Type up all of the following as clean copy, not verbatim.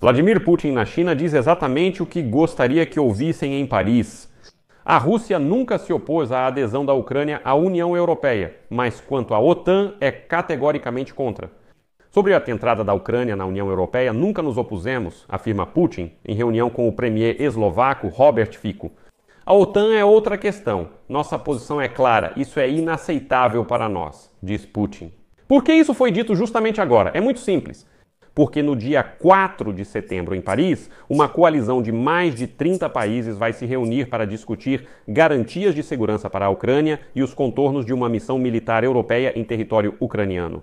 Vladimir Putin na China diz exatamente o que gostaria que ouvissem em Paris. A Rússia nunca se opôs à adesão da Ucrânia à União Europeia, mas quanto à OTAN é categoricamente contra. Sobre a entrada da Ucrânia na União Europeia, nunca nos opusemos, afirma Putin, em reunião com o premier eslovaco Robert Fico. A OTAN é outra questão. Nossa posição é clara, isso é inaceitável para nós, diz Putin. Por que isso foi dito justamente agora? É muito simples. Porque no dia 4 de setembro, em Paris, uma coalizão de mais de 30 países vai se reunir para discutir garantias de segurança para a Ucrânia e os contornos de uma missão militar europeia em território ucraniano.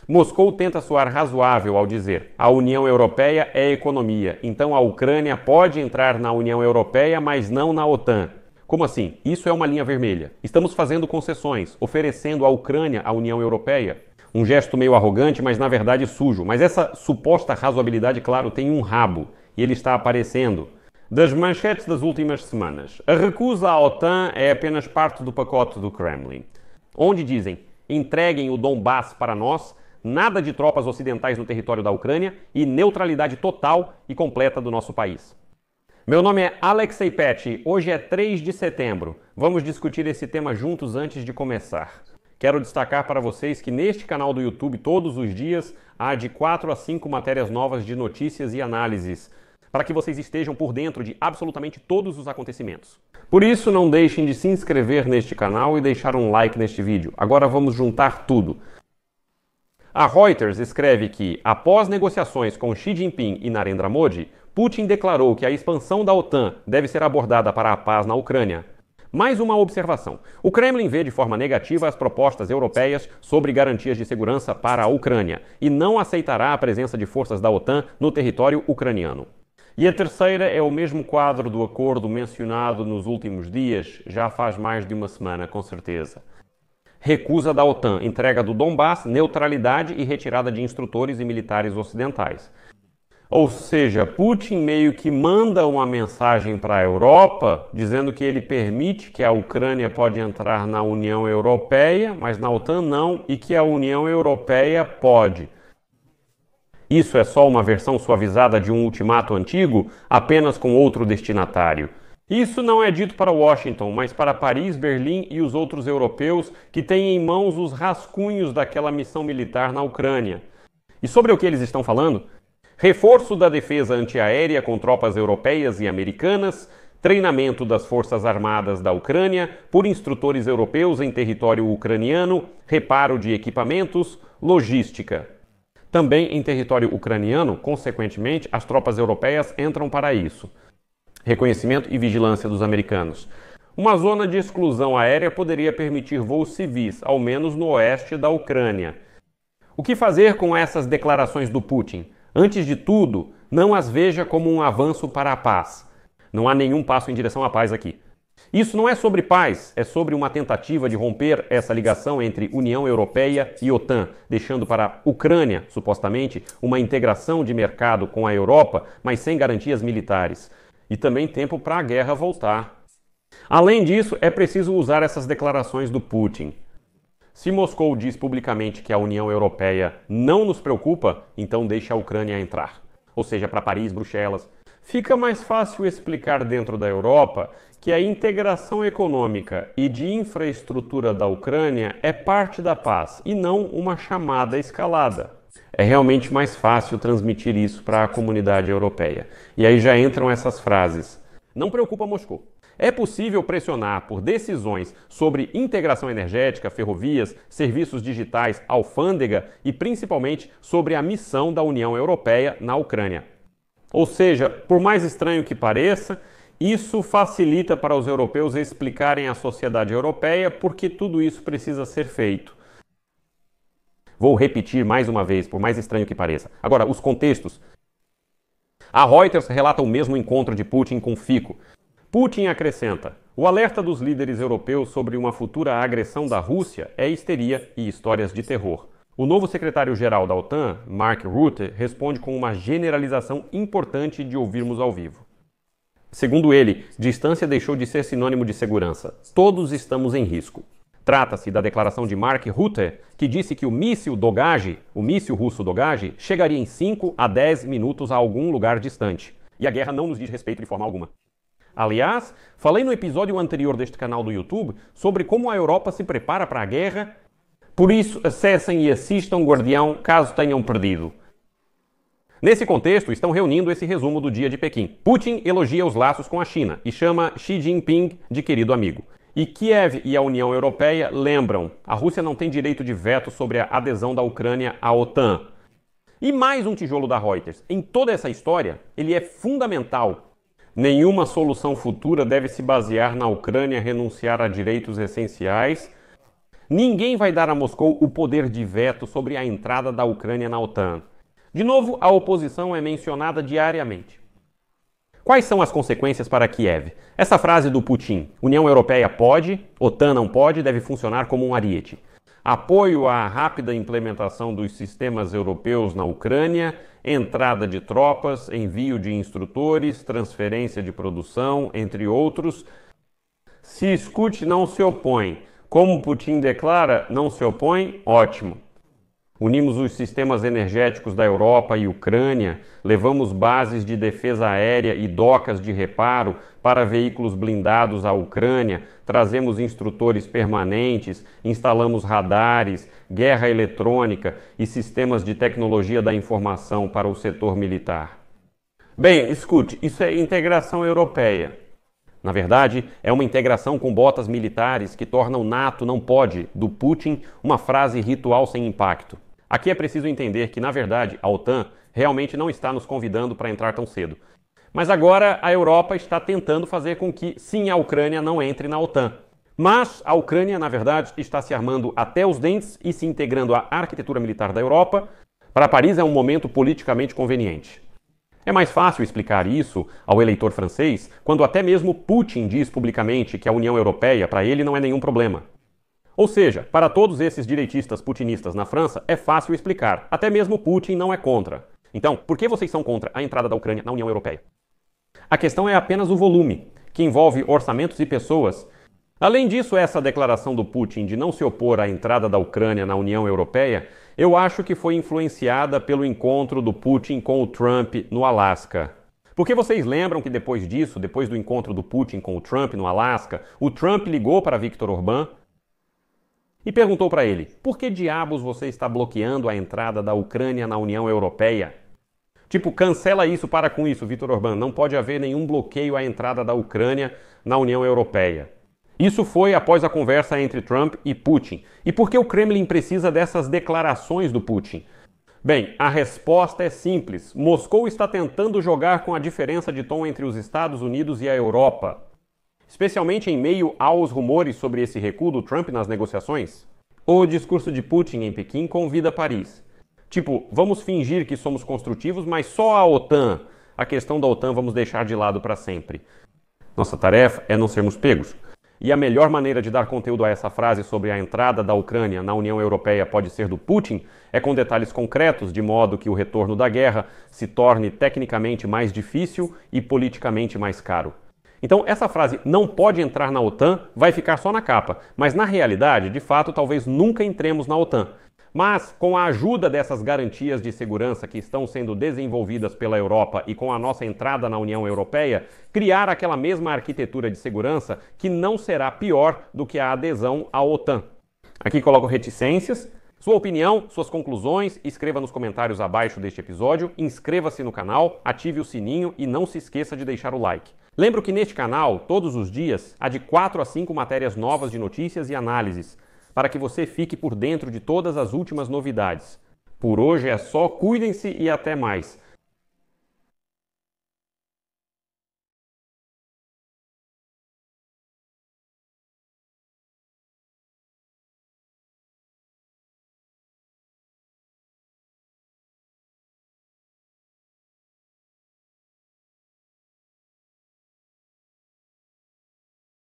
Moscou tenta soar razoável ao dizer: a União Europeia é economia, então a Ucrânia pode entrar na União Europeia, mas não na OTAN. Como assim? Isso é uma linha vermelha. Estamos fazendo concessões, oferecendo à Ucrânia a União Europeia. Um gesto meio arrogante, mas na verdade sujo. Mas essa suposta razoabilidade, claro, tem um rabo. E ele está aparecendo. Das manchetes das últimas semanas. A recusa à OTAN é apenas parte do pacote do Kremlin. Onde dizem: entreguem o Donbass para nós, nada de tropas ocidentais no território da Ucrânia e neutralidade total e completa do nosso país. Meu nome é Alexei Petty. Hoje é 3 de setembro. Vamos discutir esse tema juntos antes de começar. Quero destacar para vocês que neste canal do YouTube, todos os dias, há de 4 a 5 matérias novas de notícias e análises, para que vocês estejam por dentro de absolutamente todos os acontecimentos. Por isso, não deixem de se inscrever neste canal e deixar um like neste vídeo. Agora vamos juntar tudo. A Reuters escreve que, após negociações com Xi Jinping e Narendra Modi, Putin declarou que a expansão da OTAN deve ser abordada para a paz na Ucrânia. Mais uma observação. O Kremlin vê de forma negativa as propostas europeias sobre garantias de segurança para a Ucrânia e não aceitará a presença de forças da OTAN no território ucraniano. E a terceira é o mesmo quadro do acordo mencionado nos últimos dias, já faz mais de uma semana, com certeza. Recusa da OTAN, entrega do Donbass, neutralidade e retirada de instrutores e militares ocidentais. Ou seja, Putin meio que manda uma mensagem para a Europa dizendo que ele permite que a Ucrânia pode entrar na União Europeia, mas na OTAN não, e que a União Europeia pode. Isso é só uma versão suavizada de um ultimato antigo, apenas com outro destinatário. Isso não é dito para Washington, mas para Paris, Berlim e os outros europeus que têm em mãos os rascunhos daquela missão militar na Ucrânia. E sobre o que eles estão falando? Reforço da defesa antiaérea com tropas europeias e americanas, treinamento das Forças Armadas da Ucrânia por instrutores europeus em território ucraniano, reparo de equipamentos, logística. Também em território ucraniano, consequentemente, as tropas europeias entram para isso. Reconhecimento e vigilância dos americanos. Uma zona de exclusão aérea poderia permitir voos civis, ao menos no oeste da Ucrânia. O que fazer com essas declarações do Putin? Antes de tudo, não as veja como um avanço para a paz. Não há nenhum passo em direção à paz aqui. Isso não é sobre paz, é sobre uma tentativa de romper essa ligação entre União Europeia e OTAN, deixando para a Ucrânia, supostamente, uma integração de mercado com a Europa, mas sem garantias militares. E também tempo para a guerra voltar. Além disso, é preciso usar essas declarações do Putin. Se Moscou diz publicamente que a União Europeia não nos preocupa, então deixe a Ucrânia entrar. Ou seja, para Paris, Bruxelas. Fica mais fácil explicar dentro da Europa que a integração econômica e de infraestrutura da Ucrânia é parte da paz e não uma chamada escalada. É realmente mais fácil transmitir isso para a comunidade europeia. E aí já entram essas frases. Não preocupa Moscou. É possível pressionar por decisões sobre integração energética, ferrovias, serviços digitais, alfândega e principalmente sobre a missão da União Europeia na Ucrânia. Ou seja, por mais estranho que pareça, isso facilita para os europeus explicarem à sociedade europeia por que tudo isso precisa ser feito. Vou repetir mais uma vez, por mais estranho que pareça. Agora, os contextos. A Reuters relata o mesmo encontro de Putin com Fico. Putin acrescenta: o alerta dos líderes europeus sobre uma futura agressão da Rússia é histeria e histórias de terror. O novo secretário-geral da OTAN, Mark Rutte, responde com uma generalização importante de ouvirmos ao vivo. Segundo ele, distância deixou de ser sinônimo de segurança. Todos estamos em risco. Trata-se da declaração de Mark Rutte, que disse que o míssil Dogaj, o míssil russo Dogaj, chegaria em 5 a 10 minutos a algum lugar distante. E a guerra não nos diz respeito de forma alguma. Aliás, falei no episódio anterior deste canal do YouTube sobre como a Europa se prepara para a guerra. Por isso, acessem e assistam Guardião caso tenham perdido. Nesse contexto, estão reunindo esse resumo do dia de Pequim. Putin elogia os laços com a China e chama Xi Jinping de querido amigo. E Kiev e a União Europeia lembram: a Rússia não tem direito de veto sobre a adesão da Ucrânia à OTAN. E mais um tijolo da Reuters. Em toda essa história, ele é fundamental. Nenhuma solução futura deve se basear na Ucrânia renunciar a direitos essenciais. Ninguém vai dar a Moscou o poder de veto sobre a entrada da Ucrânia na OTAN. De novo, a oposição é mencionada diariamente. Quais são as consequências para Kiev? Essa frase do Putin, União Europeia pode, OTAN não pode, deve funcionar como um ariete. Apoio à rápida implementação dos sistemas europeus na Ucrânia, entrada de tropas, envio de instrutores, transferência de produção, entre outros. Se escute, não se opõe. Como Putin declara, não se opõe, ótimo. Unimos os sistemas energéticos da Europa e Ucrânia, levamos bases de defesa aérea e docas de reparo para veículos blindados à Ucrânia, trazemos instrutores permanentes, instalamos radares, guerra eletrônica e sistemas de tecnologia da informação para o setor militar. Bem, escute, isso é integração europeia. Na verdade, é uma integração com botas militares que torna o NATO não pode, do Putin, uma frase ritual sem impacto. Aqui é preciso entender que, na verdade, a OTAN realmente não está nos convidando para entrar tão cedo. Mas agora a Europa está tentando fazer com que, sim, a Ucrânia não entre na OTAN. Mas a Ucrânia, na verdade, está se armando até os dentes e se integrando à arquitetura militar da Europa. Para Paris é um momento politicamente conveniente. É mais fácil explicar isso ao eleitor francês quando até mesmo Putin diz publicamente que a União Europeia, para ele, não é nenhum problema. Ou seja, para todos esses direitistas putinistas na França, é fácil explicar. Até mesmo Putin não é contra. Então, por que vocês são contra a entrada da Ucrânia na União Europeia? A questão é apenas o volume, que envolve orçamentos e pessoas. Além disso, essa declaração do Putin de não se opor à entrada da Ucrânia na União Europeia, eu acho que foi influenciada pelo encontro do Putin com o Trump no Alasca. Porque vocês lembram que depois disso, depois do encontro do Putin com o Trump no Alasca, o Trump ligou para Viktor Orbán e perguntou para ele: por que diabos você está bloqueando a entrada da Ucrânia na União Europeia? Tipo, cancela isso, para com isso, Viktor Orbán. Não pode haver nenhum bloqueio à entrada da Ucrânia na União Europeia. Isso foi após a conversa entre Trump e Putin. E por que o Kremlin precisa dessas declarações do Putin? Bem, a resposta é simples. Moscou está tentando jogar com a diferença de tom entre os Estados Unidos e a Europa. Especialmente em meio aos rumores sobre esse recuo do Trump nas negociações. O discurso de Putin em Pequim convida Paris. Tipo, vamos fingir que somos construtivos, mas só a OTAN. A questão da OTAN vamos deixar de lado para sempre. Nossa tarefa é não sermos pegos. E a melhor maneira de dar conteúdo a essa frase sobre a entrada da Ucrânia na União Europeia pode ser do Putin é com detalhes concretos, de modo que o retorno da guerra se torne tecnicamente mais difícil e politicamente mais caro. Então, essa frase "não pode entrar na OTAN" vai ficar só na capa, mas na realidade, de fato, talvez nunca entremos na OTAN. Mas, com a ajuda dessas garantias de segurança que estão sendo desenvolvidas pela Europa e com a nossa entrada na União Europeia, criar aquela mesma arquitetura de segurança que não será pior do que a adesão à OTAN. Aqui coloco reticências. Sua opinião, suas conclusões, escreva nos comentários abaixo deste episódio, inscreva-se no canal, ative o sininho e não se esqueça de deixar o like. Lembro que neste canal, todos os dias, há de 4 a 5 matérias novas de notícias e análises, para que você fique por dentro de todas as últimas novidades. Por hoje é só, cuidem-se e até mais.